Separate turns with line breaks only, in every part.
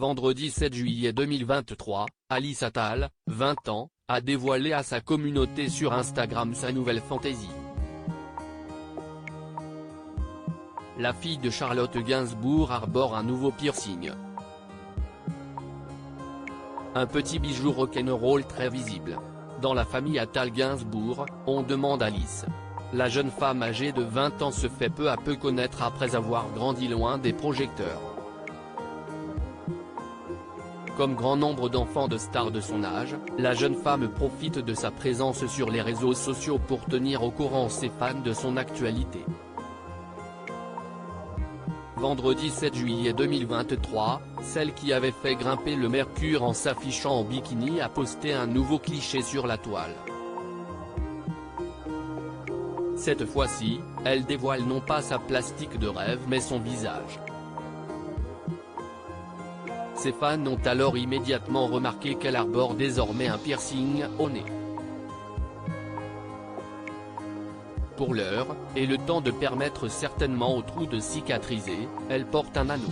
Vendredi 7 juillet 2023, Alice Attal, 20 ans, a dévoilé à sa communauté sur Instagram sa nouvelle fantaisie. La fille de Charlotte Gainsbourg arbore un nouveau piercing. Un petit bijou rock'n'roll très visible. Dans la famille Attal Gainsbourg, on demande Alice. La jeune femme âgée de 20 ans se fait peu à peu connaître après avoir grandi loin des projecteurs. Comme grand nombre d'enfants de stars de son âge, la jeune femme profite de sa présence sur les réseaux sociaux pour tenir au courant ses fans de son actualité. Vendredi 7 juillet 2023, celle qui avait fait grimper le mercure en s'affichant en bikini a posté un nouveau cliché sur la toile. Cette fois-ci, elle dévoile non pas sa plastique de rêve mais son visage. Ses fans ont alors immédiatement remarqué qu'elle arbore désormais un piercing au nez. Pour l'heure, et le temps de permettre certainement au trou de cicatriser, elle porte un anneau.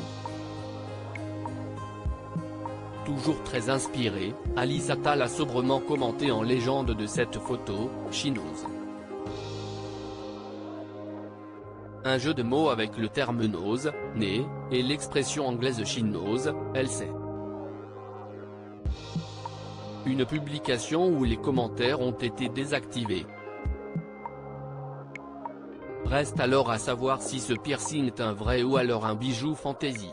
Toujours très inspirée, Alice Attal a sobrement commenté en légende de cette photo, she knows. Un jeu de mots avec le terme nose, nez, et l'expression anglaise she knows, elle sait. Une publication où les commentaires ont été désactivés. Reste alors à savoir si ce piercing est un vrai ou alors un bijou fantaisie.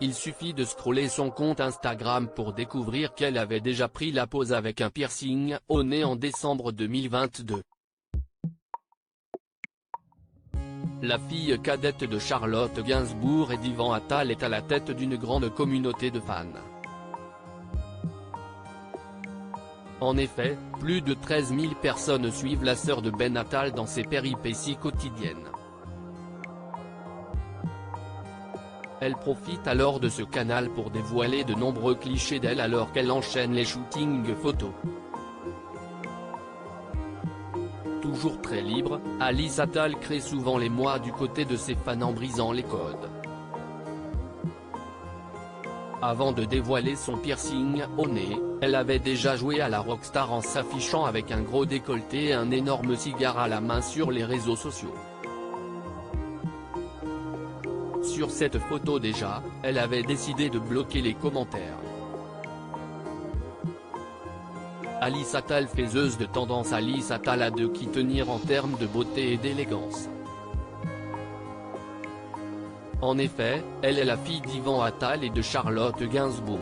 Il suffit de scroller son compte Instagram pour découvrir qu'elle avait déjà pris la pose avec un piercing au nez en décembre 2022. La fille cadette de Charlotte Gainsbourg et d'Yvan Attal est à la tête d'une grande communauté de fans. En effet, plus de 13 000 personnes suivent la sœur de Ben Attal dans ses péripéties quotidiennes. Elle profite alors de ce canal pour dévoiler de nombreux clichés d'elle alors qu'elle enchaîne les shootings photos. Toujours très libre, Alice Attal crée souvent les mois du côté de ses fans en brisant les codes. Avant de dévoiler son piercing au nez, elle avait déjà joué à la rockstar en s'affichant avec un gros décolleté et un énorme cigare à la main sur les réseaux sociaux. Sur cette photo déjà, elle avait décidé de bloquer les commentaires. Alice Attal faiseuse de tendance. Alice Attal a de qui tenir en termes de beauté et d'élégance. En effet, elle est la fille d'Yvan Attal et de Charlotte Gainsbourg.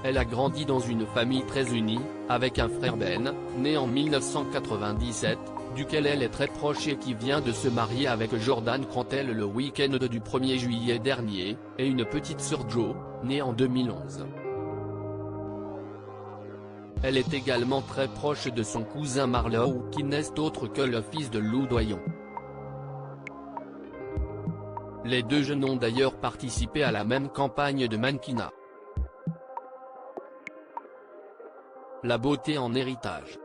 Elle a grandi dans une famille très unie, avec un frère Ben, né en 1997, duquel elle est très proche et qui vient de se marier avec Jordan Crantel le week-end du 1er juillet dernier, et une petite sœur Jo, née en 2011. Elle est également très proche de son cousin Marlowe qui n'est autre que le fils de Lou Doyon. Les deux jeunes ont d'ailleurs participé à la même campagne de mannequinat. La beauté en héritage.